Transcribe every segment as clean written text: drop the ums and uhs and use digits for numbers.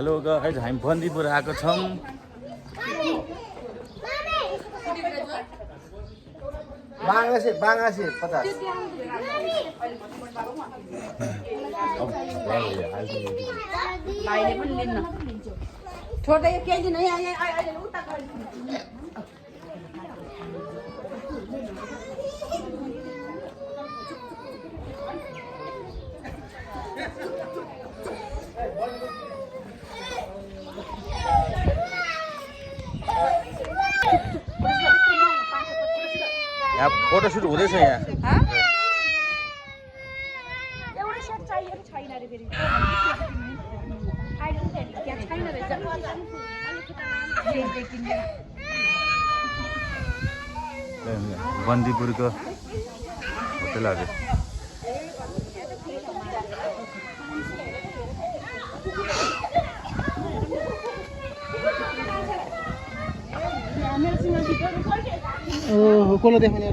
Hello guys, हामी बन्दीपुर आएको छौँ। बांगासे 50 भाइले पनि लिन्न छोड्दै केही दिन अहिले उता यहाँ फोटोसुट हुँदैछ यहाँ। एउटै सर्ट चाहिएको छैन रे फेरि छैन रहेछ बन्दीपुरको होटलहरू कोलो देखाउने र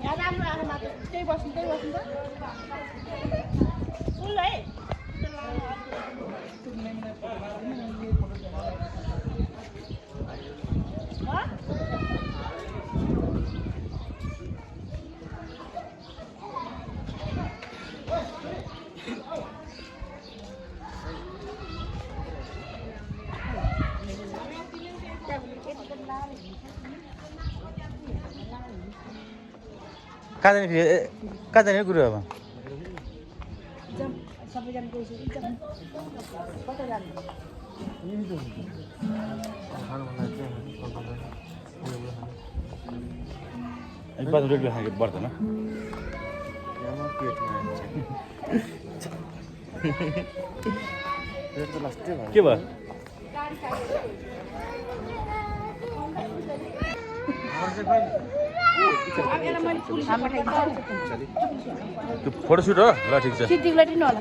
यहाँ राम्रो आएर मात्र त्यही बस्नु त सुन है कहाँ जाने कुरो अब सबैजना गइसक्यो कता जाने बादमा रेगुलर खाएको पर्दैन के भयो त्यो फोटोसुट हो ल ठिक छ सिद्धिकलाई दिनु होला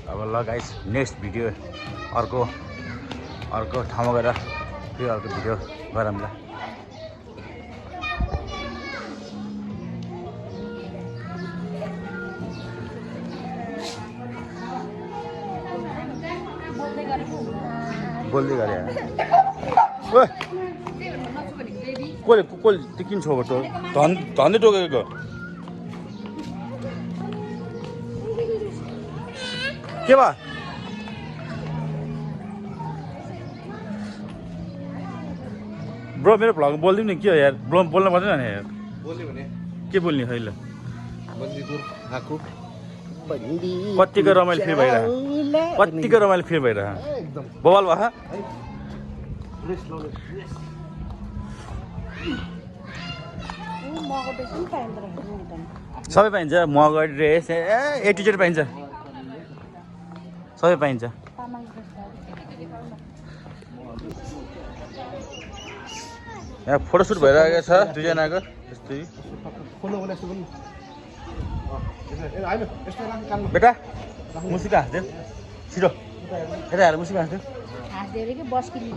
अब ल गाइस नेक्स्ट भिडियो अर्को ठाउँमा गएर फेरि अर्को भिडियो गरौँला। बोल्दै गरे कसले त्यो किन छो त धन्दै टोकेको के भयो ब्रो मेरो भ्लग बोलिदिउँ नि के हो यार ब्रो बोल्न पर्दैन नि यार बोल्यो भने के बोल्ने खैले बन्दीपुर आको कतिको रमाइलो फिल भइरहेको एकदम बवाल भयो सबै पाइन्छ मग ड्रेस ए टु जेड पाइन्छ सबै पाइन्छ। यहाँ फोटोसुट भइरहेको छ दुईजनाको यस्तै बेटा मुसिका हाँस्दैन छिटो यता हेर मुसिका हाँस्दैन हाँस्दै कि बस किन्नु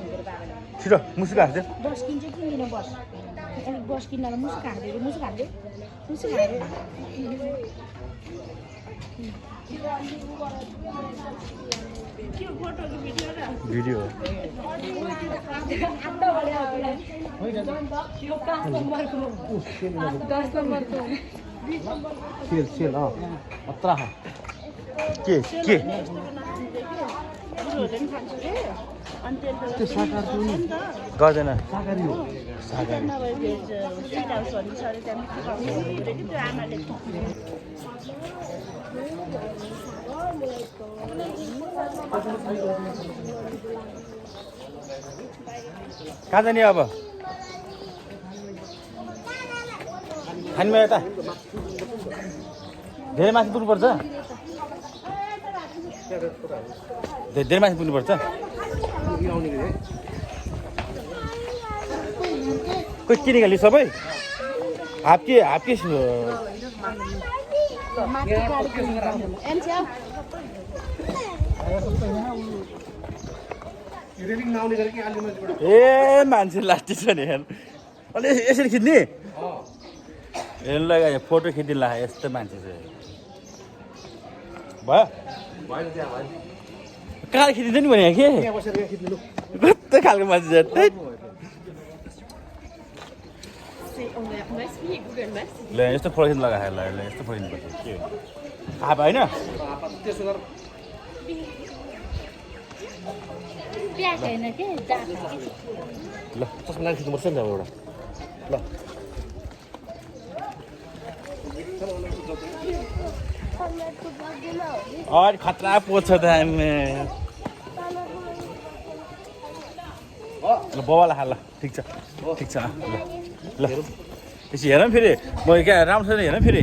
छिटो मुसिका हाँस्दैन बस किन्छ कि लिनु बस बस किन्नलाई मुसुक हाँस्दै मुसुक हाँस्दै मुसुक हाँस्दै भिडियो सेल अत्र के त्यो साकार गर्दैन साकारी हो कहाँ जाने अब खानीमा यता धेरै माथि पुग्नुपर्छ धेरै माथि पुग्नुपर्छ खोइ के निकाल्यो सबै हाफ के माथि गाडीको एन्च्या ए मान्छे लास्टी छ नि हेर्नु अनि यसरी खिच्ने हेर्नु लगायो फोटो खिचिदिनु ला यस्तो मान्छे छ भयो कहाँ खिचिदिन्छ नि भने के कस्तो खालको मान्छे छ ल यस्तो फोटो खिच्नु लगायो ल यस्तो फोटो खिच्नुपर्छ के थाहा होइन प्याक होइन के ल चस्मा लाएर खिच्नुपर्छ नि त एउटा ल और खतरा पोछ त हामी ल बाबालाई हाल ल ठिक छ ल त्यसो हेर फेरि म क्या राम्रो छैन हेर फेरि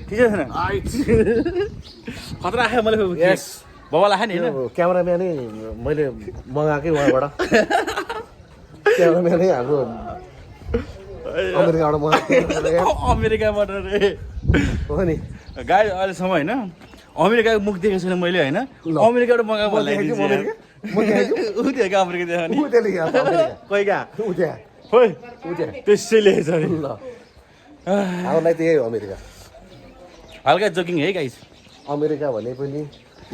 ठिक छैन खतरा आयो मैले बाबालाई आयो नि होइन क्यामेराम्यानै मैले मगाएकै उहाँबाट क्यामेराम्यानै हाम्रो अमेरिकाबाट मगाएको अमेरिकाबाट रे हो नि गाई अहिलेसम्म होइन अमेरिकाको मुख देखेको छैन मैले होइन अमेरिकाबाट मगाएको अमेरिका ऊ देखेको अमेरिका देख्यो नि कोही कहाँ खोइ त्यसै लेखेको छ नि ल हामीलाई त यही हो अमेरिका हल्का जोकिङ है गाइस अमेरिका भने पनि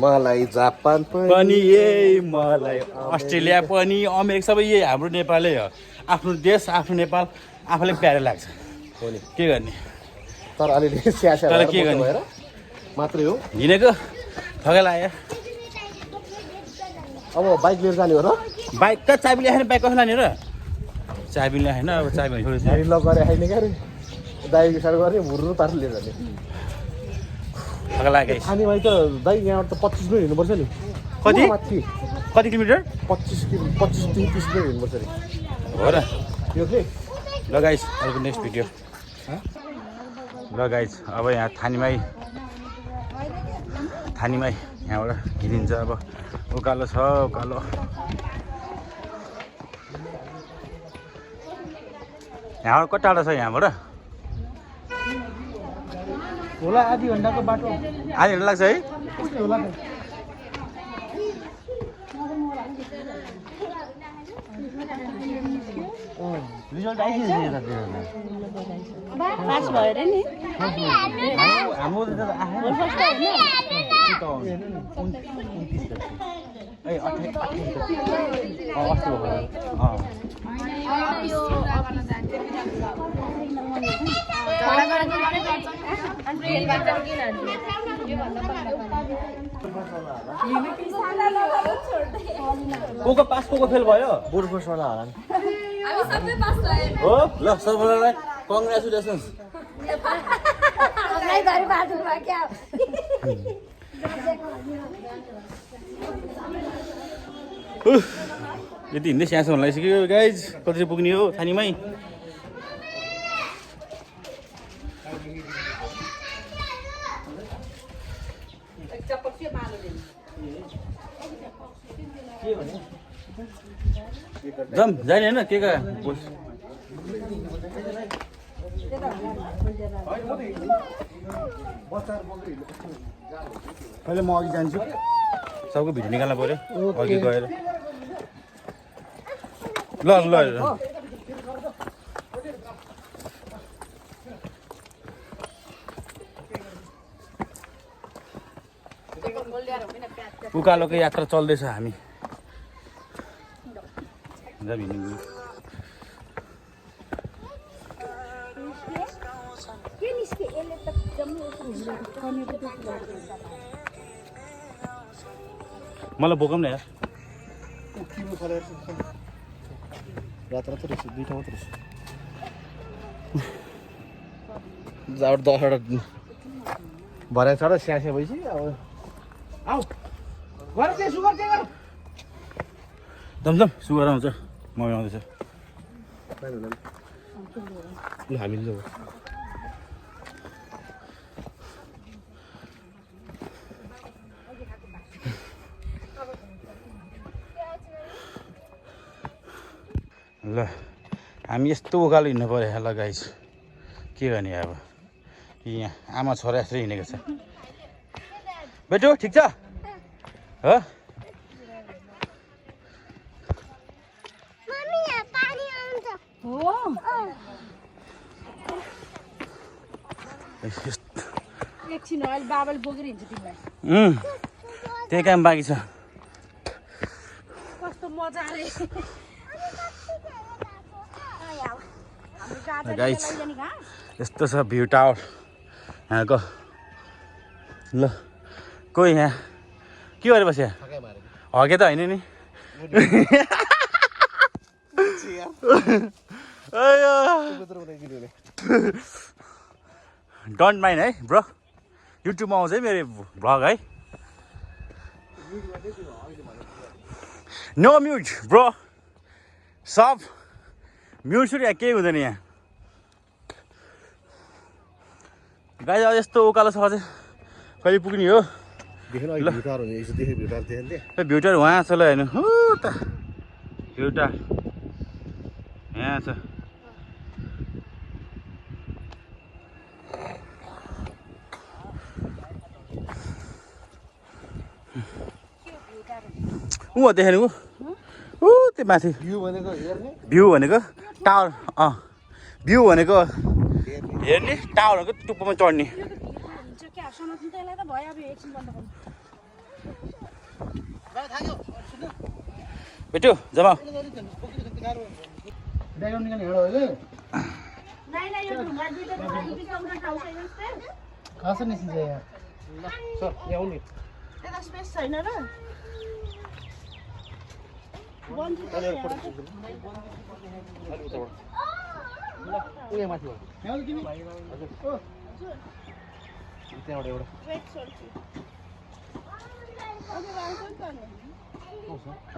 मलाई जापान पनि यही मलाई अस्ट्रेलिया पनि अमेरिका सबै यही हाम्रो नेपालै हो आफ्नो देश आफ्नो नेपाल आफूलाई प्यारो लाग्छ हो नि के गर्ने तर अलिअलि स्यासा तर के गर्ने मात्रै हो हिँडेको थकै लाग्यो अब बाइक लिएर जाने हो र बाइक त चाबी ल्याएन बाइक कसो लाने र चाबी ल्याएन अब चाबी छोडेको हामी ल गरे खाइने क्या रे दाइ साह्रो गर्ने भुर्रु पारेर लिएर जाने थकै लाग्यो खाने भाइ त दाइ यहाँबाट त 25 मिनट हिँड्नुपर्छ नि कति माथि कति किलोमिटर 25 30 मिनट हिँड्नुपर्छ नि हो र यो के ल गाइस अर्को नेक्स्ट भिडियो ल गाइस अब यहाँ थानीमै यहाँबाट हिँडिन्छ अब उकालो छ उकालो यहाँबाट कति टाढो छ यहाँबाट होला आधी घन्टाको बाटो आधी घन्टा लाग्छ है कस्तो होला रिजल्ट आइसक्यो पास भएर नि हाम्रो फर्स्ट होइन को पास को फेल भयो बोर्ड फर्स्टवाला होला नि हो ल सबैलाई कङ्ग्रेचुलेसन्स यति हिँड्दै स्यासो हुन लागिसक्यो गाइज कति पुग्ने हो थानीमै जाम जाने होइन के का बोल पहिले म अघि जान्छु सबको भिडियो निकाल्नु पऱ्यो अघि गएर ल ल उकालोको यात्रा चल्दैछ हामी मलाई बोकम न यार यात्रा त रहेछ दुईटा मात्र रहेछ जाबाट 10वटा भरे चढ स्यासे भएपछि अब आऊ गर के सुगर के गर दमदम सुगर आउँछ मम्मी आउँदैछ ल हामी जाऊ ल हामी यस्तो उकालो हिँड्नु पऱ्यो ल गाइस के गर्ने अब यहाँ आमा छोरा यसरी हिँडेको छ बेटु ठिक छ हो एकछिन अहिले बाबाले बोकेर हिँड्छ तिमीलाई त्यही काम बाँकी छ कस्तो मजा रे गाइस यस्तो छ भ्यू टावर यहाँको ल कोही यहाँ के गरेर बस्यो हगे त होइन नि डोन्ट माइन्ड है ब्रो युट्युबमा आउँछ है मेरो भ्लग है नो म्युट ब्रो सब म्युट सुट यहाँ केही हुँदैन यहाँ गाई अब यस्तो उकालो छ चाहिँ कहिले पुग्ने हो भ्युटर उहाँ छ ल हेर्नु हो त भ्युटर यहाँ छ ऊ देखेन ऊ त्यो माथि भ्यू भनेको टावर भ्यू भनेको हेर्ने टावर भनेको टुप्पोमा चढ्ने बेटु जमा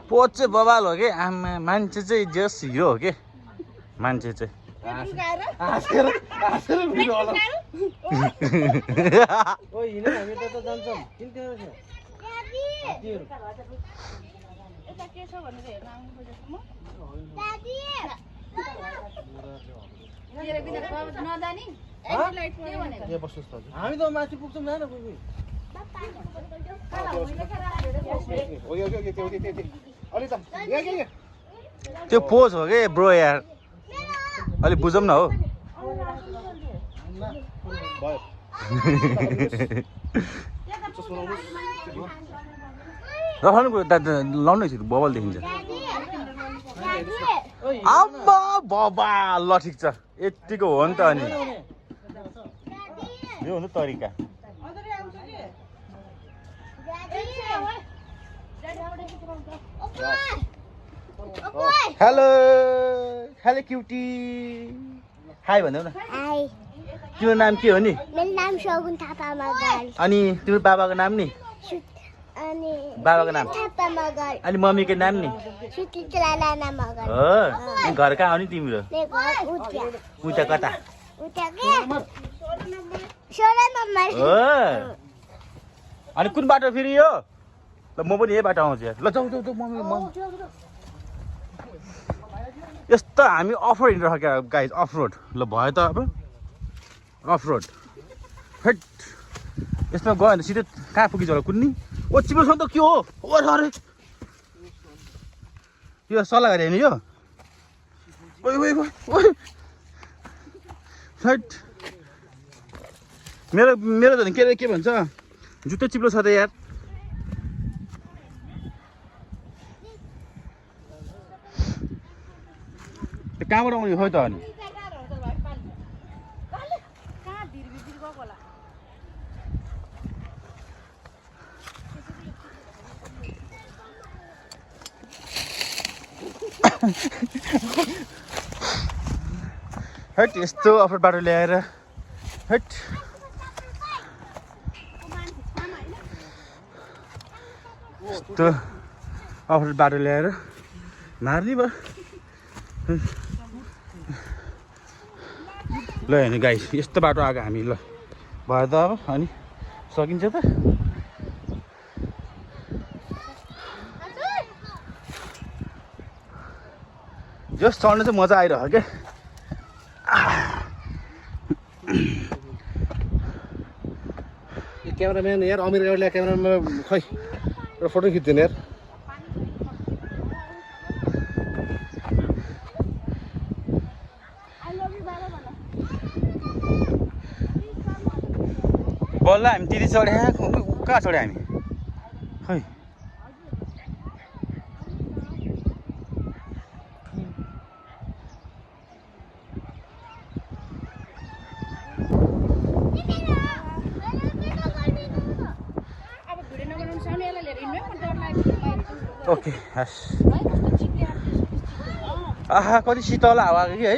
पोच चाहिँ बबाल हो कि आमा मान्छे चाहिँ जस हिरो हो कि मान्छे चाहिँ हामी त माथि पुग्छौँ न त्यो पोज हो कि ब्रो यार अलिक बुझौँ न हो रखाउनु लाउनु है बबल देखिन्छ आम्मा बाबा ल ठिक छ यतिको हो नि त अनि यो हो नि तरिका हेलो हेलो क्युटी हाई भन्देऊ न तिम्रो नाम के हो नि मेरो नाम सगुन थापा मगर अनि तिम्रो बाबाको नाम नि अनि बाबाको नाम थापा मगर अनि मम्मीको नाम नि सुकित्रा नाना मगर हो अनि घर कहाँ आउने तिम्रो मेरो घर उता उता कता उता के 16 नम्बर हो अनि कुन बाटो फेरि यो ल म पनि यही बाटो आउँछु यार ल जाऊ जाऊ जाऊ मम्मी यस्तो हामी अफ रोड हिँडिरहेको क्या गाइज अफ रोड ल भयो त अब अफ रोड हेट यसमा गयो भने सिधै कहाँ पुगिन्छ होला कुन्नी ओ चिप्लो त के हो अरे यो सल्लाह गरे नि यो ओइ ओइ ओइ हेट मेरो मेरो त के भन्छ जुत्ता चिप्लो छ त यार कहाँबाट आउने खोइ त अनि हट यस्तो अफर बाटो ल्याएर हट यस्तो अफर बाटो ल्याएर मार्ने भयो ल हेर्नु गाइस यस्तो बाटो आएको हामी ल भयो त अब अनि सकिन्छ त जस चढ्नु चाहिँ मजा आइरह्यो क्या क्यामेराम्यान यार अमिर गाडीले क्यामेरामा खै एउटा फोटो खिच्दैन यार बल्ल हामी तिरी चढ्या कहाँ चढ्या हामी खै ओके हस् आहा कति शीतल हावा आएको कि है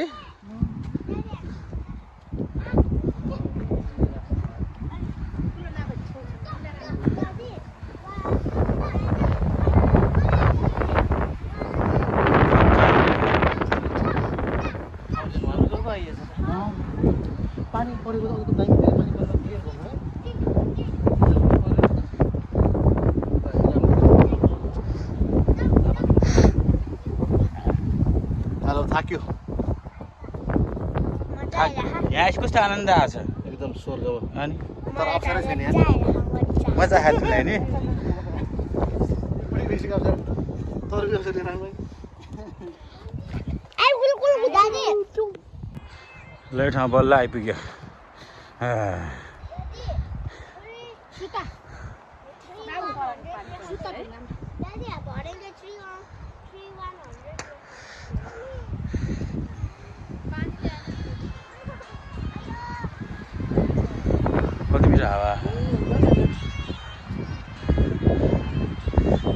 पानी परेको त उता दाइले पानी पर्दा क्लियर गर्नु है हेलो थाक्यो यहाँ यसको कस्तो आनन्द आएको छ एकदम स्वर्ग हो अनि तर अप्सरै छैन यहाँ मजा खायो तिमीलाई नि बढी बेसी अप्सर तर भी अप्सर लिएर ल ठाउँ बल्ल आइपुग्यो कति मिठो हावा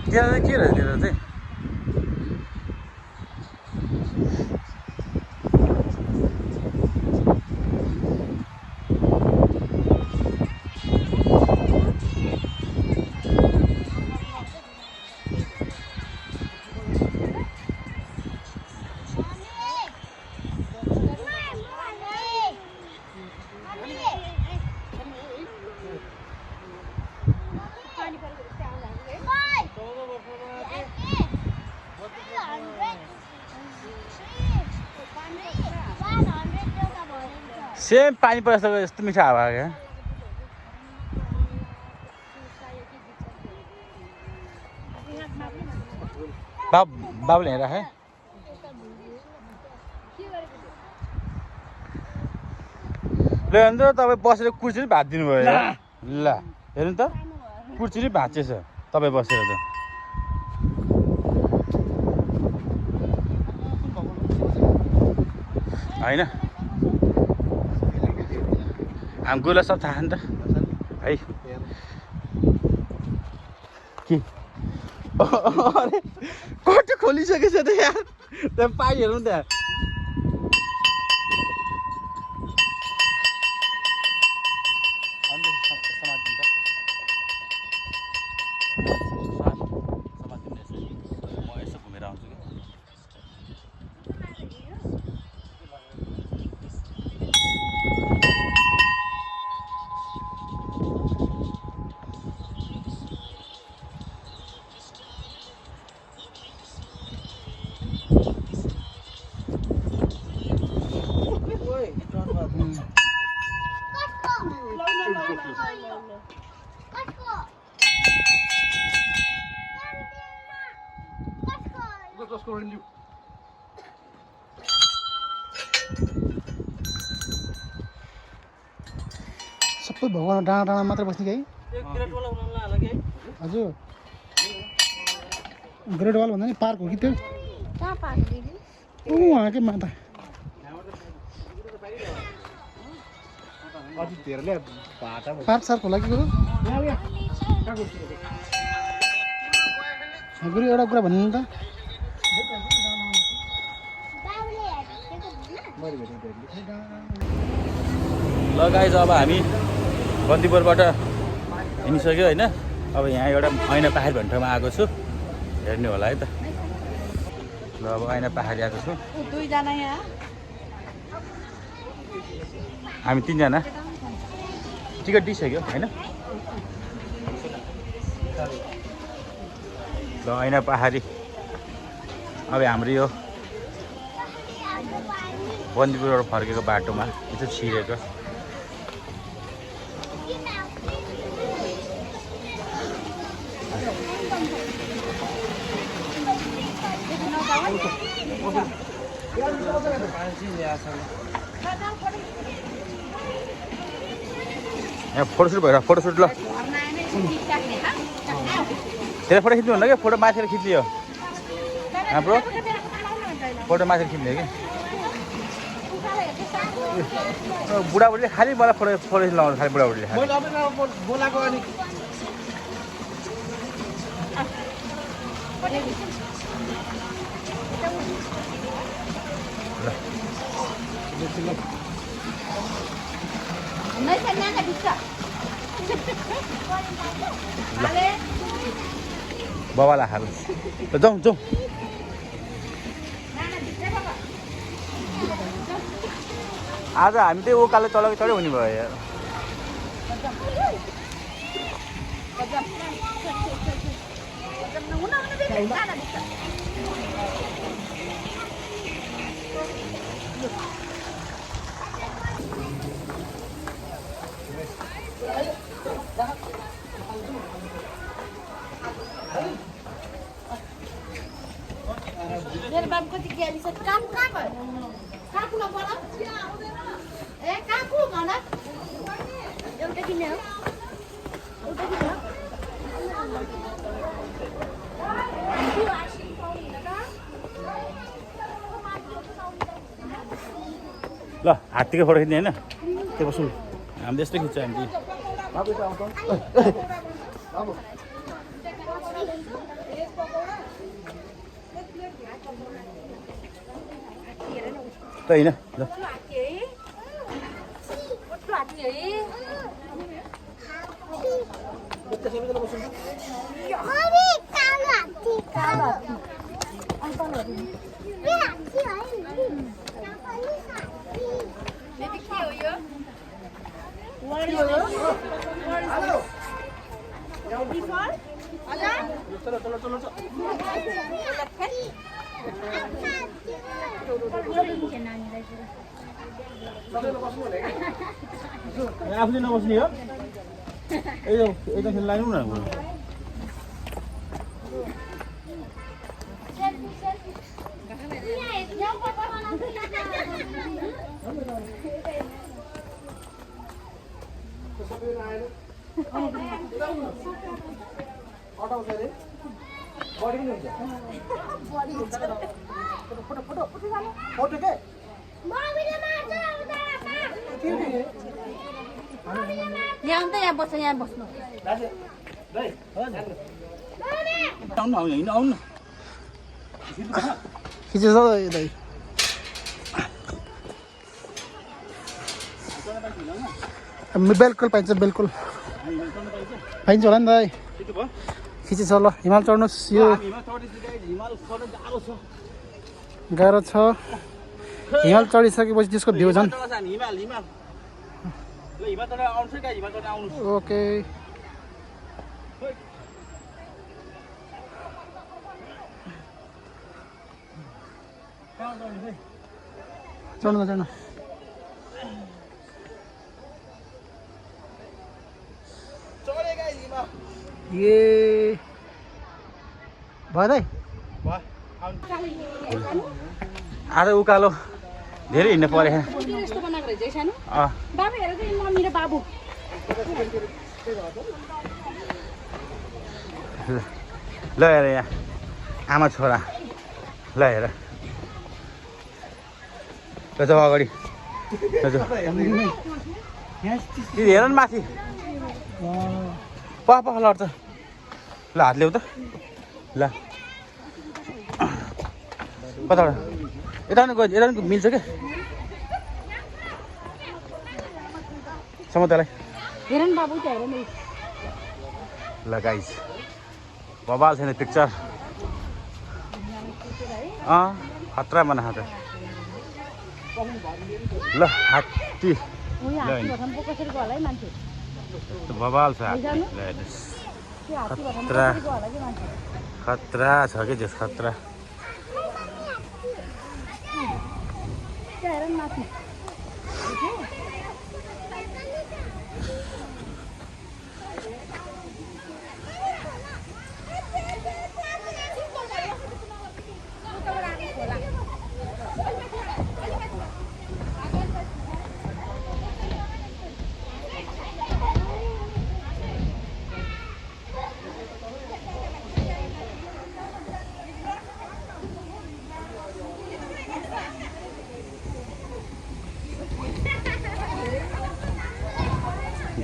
त्यहाँ के रहेछ त्यता चाहिँ सेम पानी परेको जस्तो यस्तो मिठो हावा क्या बाबुले हेर है ल अन्त तपाईँ बसेर कुर्सी भाँचिदिनु भयो ल हेर्नु त कुर्सी भाँचेछ तपाईँ बसेर त होइन हामीलाई सब थाहा नि त है के अरे कति खोलिसकेछ त यार त्यहाँ पाइ हेरौँ त्यहाँ म यसो घुमेर आउँछु कि सबै भगवान् डाँडा डाँडा मात्र बस्ने कि हजुर ग्रेट वाल भन्दा नि पार्क हो कि त्यो उहाँकै माता पार्क सार्क होला कि गुरु एउटा कुरा भन्नु त ल गाइज अब हामी बन्दीपुरबाट हिँडिसक्यो होइन अब यहाँ एउटा ऐना पाहाड भन्ने ठाउँमा आएको छु हेर्नु होला है त ल अब ऐना पाहाड आएको छु हामी तिनजना टिकट दिइसक्यो होइन ल ऐना पाहाडी अब हाम्रो यो बन्दीपुरबाट फर्केको बाटोमा यो चाहिँ छिरेको यहाँ फोटोसुट भएर फोटोसुट ल त्यसलाई फोटो खिच्नु भन्दा क्या फोटो माथि खिच्लियो हाम्रो फोटो माथि खिच्ने कि बुढाबुढीले खालि मलाई फोटो फोटो लाउँछ खालि बुढाबुढीले बोलाको अनि बाबालाई हाल जाउँ जाउँ आज हामी चाहिँ उकालो चढेको चढ्यो हुने भयो यार मेरो बाबु कति ज्ञानी छ काम कहाँ भयो कहाँ पुग्नु पर्यो ए कहाँ पुग्नु भन एउटा किने हो एउटा किने हो ल हात्तीको फोटो खिच्ने होइन त्यो बस्नु हामी त्यस्तै खिच्छ हामी त होइन ल आफूले नबस्ने हो एकदम खेल लाग्नु न यहाँ त यहाँ बस्छ यहाँ बस्नु आउनु होइन आउनु खिचेछ दाइ बिल्कुल पाइन्छ बिल्कुल पाइन्छ होला नि दाइ खिचेछ ल हिमाल चढ्नुहोस् यो गाह्रो छ हिमाल चढिसकेपछि त्यसको भ्यू झन् ओके चढ्नु चढ्नु ए भयो दाइ आज उकालो धेरै हिँड्नु पऱ्यो यस्तो बनाएको रहेछ सानो बाबु हेर चाहिँ मम्मी र बाबु ल हेर यहाँ आमा छोरा ल हेर ल जाऊ अगाडि हेर न माथि पख लड्छ ल हात ल्याउ त ल कताबाट यता पनि मिल्छ क्या समुद्रलाई हेर न बाबु त हेर न ल गाइस बबाल छैन पिक्चर खतरा बनाएको त ल हात्ती बबाल छ खतरा खतरा छ कि जस खतरा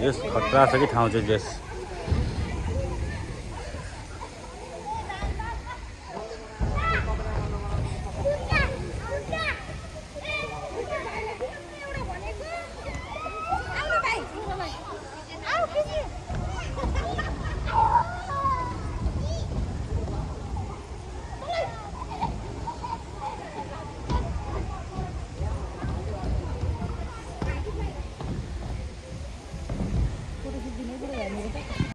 यस खतरा छ कि ठाउँ चाहिँ यस